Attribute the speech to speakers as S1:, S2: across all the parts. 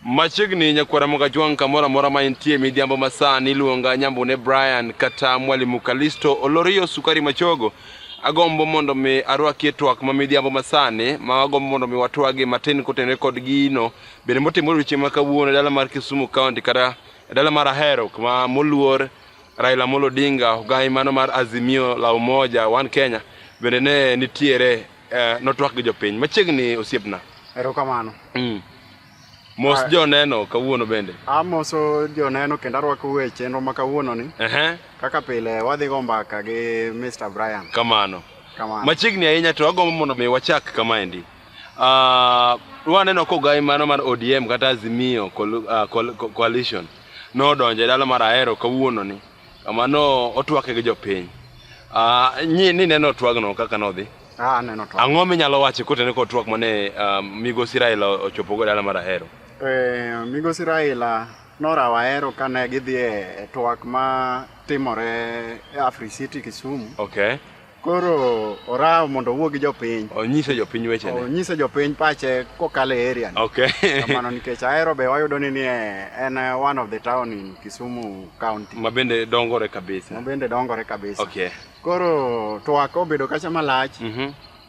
S1: Machiegni nyakwara Mogajwang kamora mora ma intie midhiambo masani iluonga Nyambune Brian kata Mwalimu Kalisto Olorio Sukari Machogo. Agombo mondo mi arwaki twak ma midhiambo masani ma agombo mondo mi watwagi matin kotenore kod gino bende motimore chieng' ma kawuono dala mar Kisumu County kata dala mar Ahero kuma moluor Raila Odinga ogai mano mar Azimio la Umoja One Kenya bende ne nitiere notwak gi jopiny machiegni osiepna.
S2: Erokamano.
S1: Mos joneno kawuono bende.
S2: Amoso joneno kendo arwako weche chenro ma kawuono ni. Kaka pile wadhi go mbaka gi Mr. Brian.
S1: Kamano. Machiegni ahinya to agombo mondo mi wachak kamaendi. Waneno kogai mano mar ODM kata Azimio coalition nodonje dala mar Ahero kawuono ni. Kamano otwake gi jopiny. Ni neno twagno kaka nodhi.
S2: Neno twak.
S1: Ang'o minyalo wacho kotenore kod twak mane Migosi Raila ochopogo dala mar Ahero?
S2: Migosi Raila norawo Ahero kane gidhi e twak ma timore e Afri City Kisumu.
S1: Okay.
S2: Koro orawo mondo owuo gi jopiny.
S1: Onyise jopiny weche ne.
S2: Onyise jopiny pache kokalo e area ni.
S1: Okay.
S2: Kamano nikech Ahero be wayudo ni en one of the town in Kisumu County.
S1: Mabende dongore kabisa. Okay.
S2: Koro twak obedo kacha malach.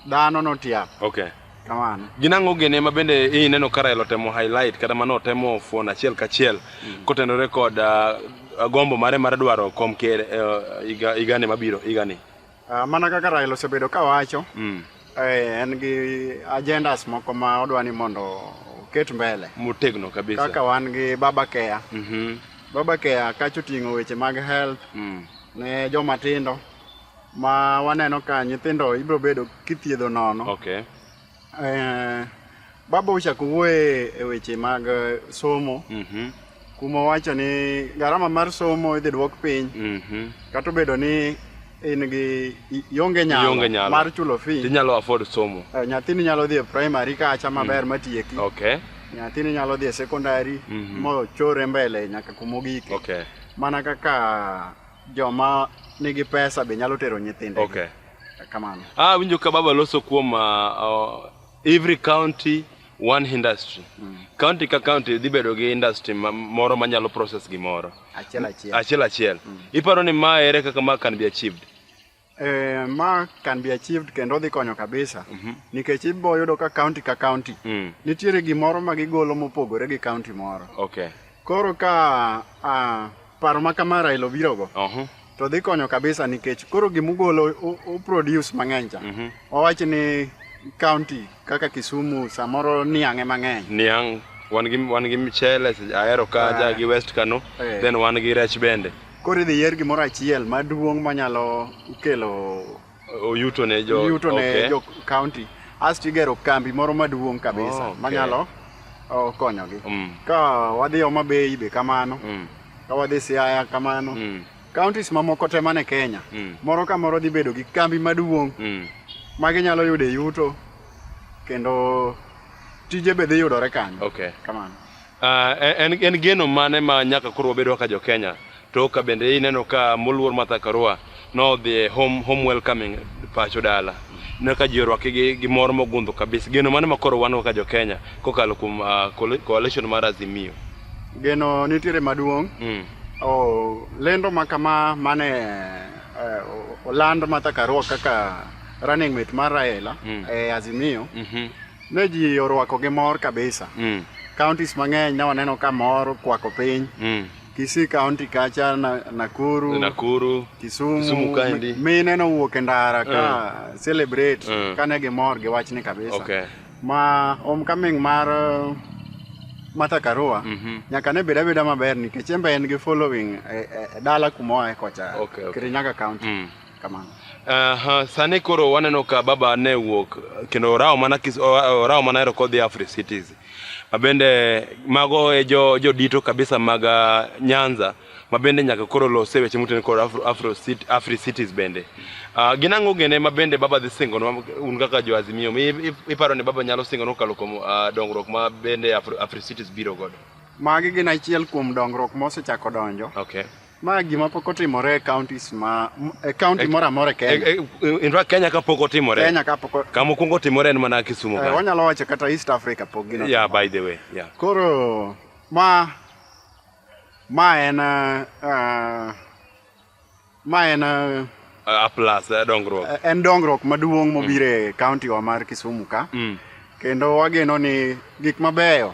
S2: Dhano notiap.
S1: Okay.
S2: Kamano.
S1: Ginang'o gene mabende ineno ka Raila temo highlight kata mano temo fuon achiel kachiel kotenore kod gombo mare mar dwaro kom ker igane mabiro igani.
S2: Mana kaka Raila osebedo kawacho, en gi agendas moko ma odwani mondo oket mbele.
S1: Motegno kabisa.
S2: Kaka wan gi Baba Care. Baba Care kacho ting'o weche mag health ne joma tindo ma waneno ka nyithindo ibro bedo kithiedho nono.
S1: Okay.
S2: Baba ochako wuoye e weche mag somo. Kuma wacho ni garama mar somo idhi dwok piny. Kata obedo ni in gi yonge nyalo mar chulo fee.
S1: Inyalo afford somo.
S2: Nyathini nyalo dhi e primary kacha maber matieki.
S1: Okay.
S2: Nyathini nyalo dhi e secondary mochore mbele nyaka kumogike.
S1: Okay.
S2: Mana kaka joma nigi pesa be nyalo tero nyithinde.
S1: Okay.
S2: Kamano.
S1: Winjo ka baba loso kuom every county one industry. County ka county dhi bedo gi industry moro manyalo process gimoro. Achiel achiel. Iparo ni ma ere kaka ma can be achieved?
S2: Ma can be achieved kendo dhi konyo kabisa. Nikech ibo yudo ka county nitiere gimoro ma gigolo mopogore gi county moro.
S1: Okay.
S2: Koro ka paro ma kama Raila obirogo. To dhi konyo kabisa nikech koro gimugolo o produce mang'eny cha. Owacho ni county kaka Kisumu samoro niang'e mang'eny.
S1: Niang' wan gi mchele Ahero kaja gi West Kano then wan gi rech bende.
S2: Koro idhi yier gimoro achiel maduong' manyalo kelo
S1: yuto ne jo
S2: county. Asti igero kambi moro maduong' kabisa manyalo konyogi. Ka wadhi Homa Bay be kamano. Ka wadhi Siaya kamano. Counties mamoko te mane Kenya. Moro ka moro dhi bedo gi kambi maduong'. Magi nyalo yude yuto kendo tije be dhi yudore kanyo.
S1: Okay.
S2: Kamano.
S1: En geno mane ma nyaka koro wabedo ka jo Kenya to ka bende ineno ka moluor Martha Karua no the home welcoming pacho dala. Ne ka ji orwake gi moro mogundho kabisa. Geno mane ma koro wan ka jo Kenya kokalo kuom coalition mar Azimio.
S2: Geno nitiere maduong'. Lendo makama mane Orlando Martha Karua kaka running mate mar Raila Azimio. Ne ji orwako gi mor kabisa. Counties mang'eny ne waneno ka mor kwako piny. Kisii County kacha Nakuru, Kisumu kaendi. Mine nowuok e ndara ka celebrate kane gi mor gi wachni kabisa.
S1: Okay.
S2: Ma homecoming mar Martha Karua nyaka ne beda maber nikech embe en gi following e dala kumoa kocha. Kirinyaga County. Kamano.
S1: Sani koro waneno ka baba ne wuok kendo orawo mana Ahero kodhi Afri Cities. Mabende mago e jo dito kabisa mag Nyanza mabende nyaka koro lose weche mutene kod Afri Cities bende. Ginang'o gene mabende baba dhi singo un kaka jo Azimio. Iparo ni baba nyalo singo nokalo kuom dongruok ma bende Afri Cities biro godo.
S2: Magi gin achiel kuom dongruok mosechako donjo.
S1: Okay.
S2: Ma gima pok otimore counties county moro amora Kenya.
S1: In fact Kenya kapok otimore.
S2: Kenya kapok.
S1: Kama mokwongo otimore en mana Kisumu ka.
S2: Wanyalo wacho kata East Africa pok gino.
S1: Yeah, by the way. Yeah.
S2: Koro ma en
S1: A plus dongruok.
S2: En dongruok maduong' mobire county wa mar Kisumu ka. Kendo wageno ni gik mabeyo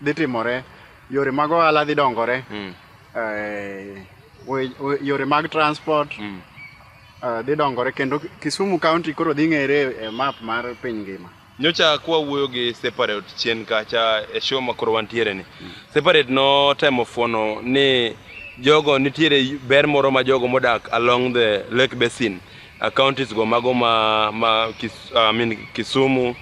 S2: dhi timore, yore mag ohala dhi dongore. Yore mag transport dhi dongore kendo Kisumu County koro dhi ng'ere e map mar piny ngima.
S1: Nyocha kwa wuoyo gi Separate chien kacha e show makoro wantiere ni. Separate no temo fuono ni jogo nitiere ber moro ma jogo modak along the Lake Basin counties go mago Kisumu,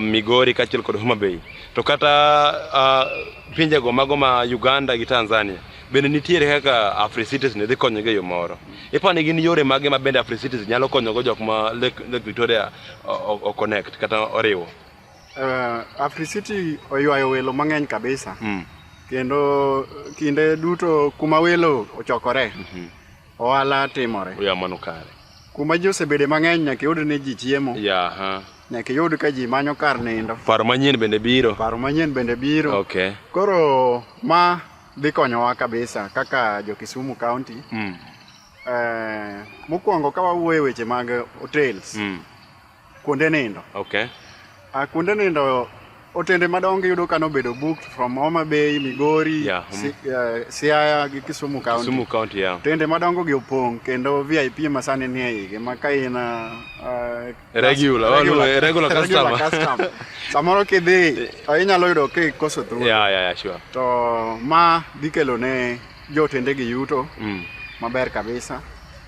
S1: Migori kachiel kod Homa Bay. To kata pinje go mago ma Uganda gi Tanzania bende nitiere kaka Afri-Cities ne dhi konyo ge yo moro. Ipani gin yore mage ma bende Afri-Cities nyalo konyo go jok ma Lake Victoria o connect kata oriwo.
S2: Afri-City oywayo welo mang'eny kabisa. Kendo kinde duto kuma welo ochokore ohala timore.
S1: Ya mano kare.
S2: Kuma ji osebede mang'eny nyaka yud ne ji chiemo. Nyaka yud ka ji manyo kar nindo.
S1: Paro manyien bende biro.
S2: Okay. Koro ma dhi konyowa kabisa kaka jo Kisumu County. Mokwongo ka wawuoyo weche mag hotels. Kuonde nindo.
S1: Okay.
S2: Kuonde nindo otende madongo yudo ka nobedo booked from Homa Bay, Migori, Siaya gi Kisumu County.
S1: Kisumu County, yeah.
S2: Tende madongo gi opong' kendo VIP masani ni e ige ma ka in
S1: regular customer.
S2: Samoro kidhi inyalo yudo kikoso thuolo.
S1: Yeah, sure.
S2: To ma dhi kelo ne jotende gi yuto maber kabisa.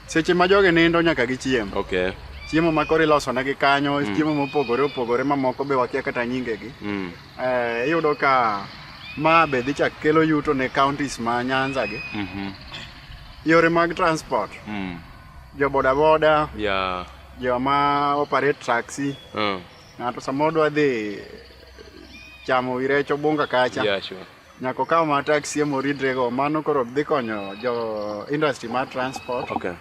S2: Seche ma joge nindo nyaka gichiem.
S1: Okay.
S2: Chiemo ma koro iloso negi kanyo, chiemo mopogore opogore mamoko be wakia kata nyingegi. Iyudo ka ma be dhi chak kelo yuto ne counties ma Nyanza gi. Yore mag transport. Jo bodaboda. Jo ma operate taxi. Ng'ato samoro dwa dhi chamo irecho bunga kacha.
S1: Yeah, sure.
S2: Nyako kawo ma taxi moridrego, mano koro dhi konyo jo industry mar transport.
S1: Okay.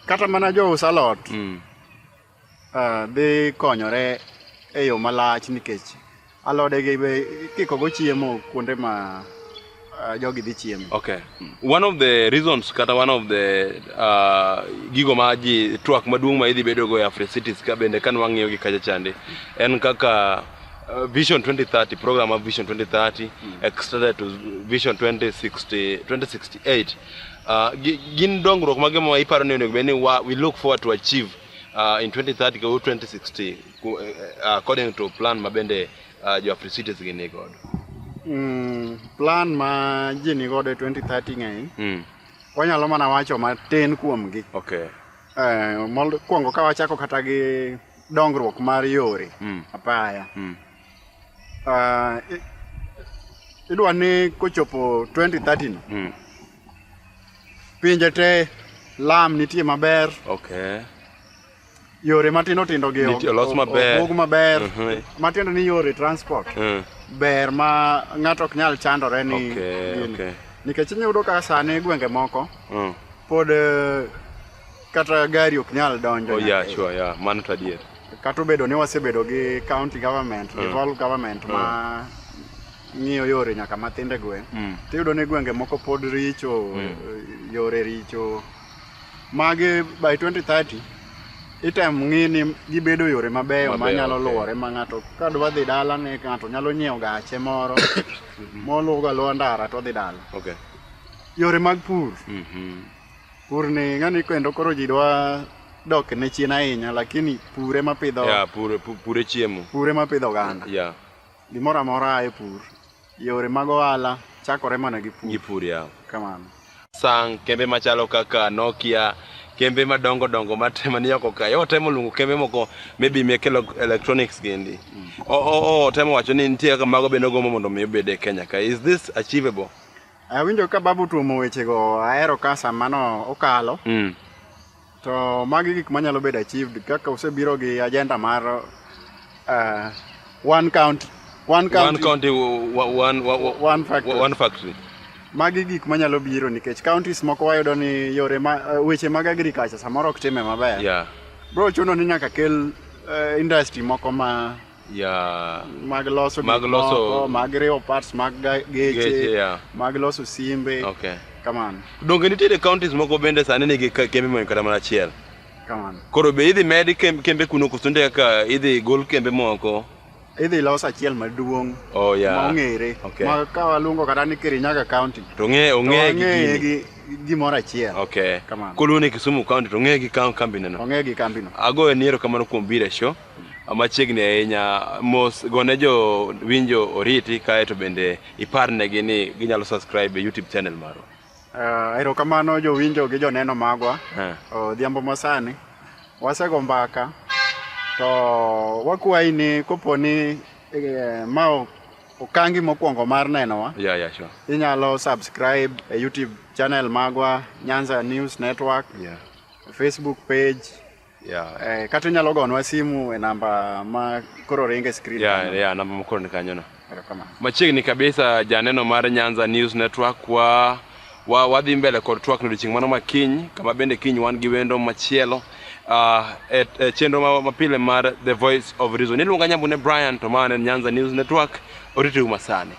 S2: Kata mana jo uso alot dhi konyore e yo malach nikech alodegi be kikogo chiemo kuonde ma jogi dhi chiemo.
S1: Okay. One of the reasons kata one of the gigo ma ji twak maduong' ma idhi bedo go e Afri-Cities ka bende kan wang'iyo gi kacha chande en kaka Vision 2030, program of Vision 2030 extended to Vision 2068. Gin dongruok mage ma iparo ni we look forward to achieve in 2030 or 2060 according to plan mabende jo Afri-Cities gini godo.
S2: Plan ma ji ni godo 2030 ng'eny. Wanyalo mana wacho matin kuomgi.
S1: Okay.
S2: Mokwongo ka wachako kata gi dongruok mar yore apaya. Idwa ni kochopo 2030 no. Pinje te lam nitie maber.
S1: Okay.
S2: Yore matindo tindo gi
S1: olos maber.
S2: Obog maber. Matindo ni yore transport. Ber ma ng'ato ok nyal chandore ni.
S1: Okay.
S2: Nikech inyudo ka sani gwenge moko pod kata gari ok nyal donjo.
S1: Sure, mano tadier.
S2: Kata obedo ni wasebedo gi county government, devolved government ma ng'iyo yore nyaka mathinde gweng'. Tiyudo ni gwenge moko pod richo, yore richo. Magi by 2030 item ng'i ni gibedo yore mabeyo manyalo luwore ma ng'ato kadwa dhi dala ne ng'ato nyalo nyiewo gache moro moluwo luwo ndara to dhi dala.
S1: Okay.
S2: Yore mag pur. Pur ni ng'ani kendo koro ji dwa dok ne chien ahinya lakini pure mapidho.
S1: Pure chiemo.
S2: Pure mapidho oganda. Gimoro amora e pur. Yore mag ohala chakore mana gi pur.
S1: Gi pur
S2: Kamano.
S1: Sang kembe machalo kaka Nokia, kembe madongo matema ni oko ka. Yo temo lungo kembe moko maybe mekelo electronics gendi. Temo wacho ni nitie kaka mago bende gomo mondo mi obede Kenya ka. Is this achievable?
S2: Awinjo ka babu tuomo wechego ahero ka samano okalo. To magi gik manyalo bedo achieved kaka osebiro gi agenda mar one country, one factory. magi gik manyalo biro nikech counties moko wayudo ni yore weche mag agriculture samoro ok time maber. Bro chuno ni nyaka kel industry moko mag loso mag riwo parts mag geche, mag loso simbe. Kamano.
S1: Donge nitiere counties moko bende sani nigi kembe mo kata mana achiel.
S2: Kamano.
S1: Koro be idhi med kembe kuno kusonde kaka idhi gol kembe moko.
S2: Idhi los achiel maduong' ma ong'ere ma ka waluongo kata ni Kirinyaga County
S1: to ong'e
S2: gi gimoro achiel.
S1: Kamano. Koluone Kisumu County to ong'e gi kambino no.
S2: Ong'e gi kambino.
S1: Agoyo niero kamano kuom biro e show. Machiegni ahinya mos gone jo winjo oriti kae to bende iparnegi ni ginyalo subscribe e YouTube channel marwa.
S2: Erokamano jo winjo gi joneno magwa. Odhiambo masani wasego mbaka to wakwayi ni koponi ma okangi mokwongo mar nenowa.
S1: Sure.
S2: Inyalo subscribe e YouTube channel magwa Nyanza News Network, Facebook page. Kata inyalo gonwa simu e namba ma koro ringe screen.
S1: Namba makoro ni kanyo no. Machiegni kabisa janeno mar Nyanza News Network wadhi mbele kod twak odiochieng' mano makiny kama bende kiny wan gi wendo machielo chenro mapile mar The Voice of Reason. Iluonga Nyambune Brian to mane Nyanza News Network oritu masani.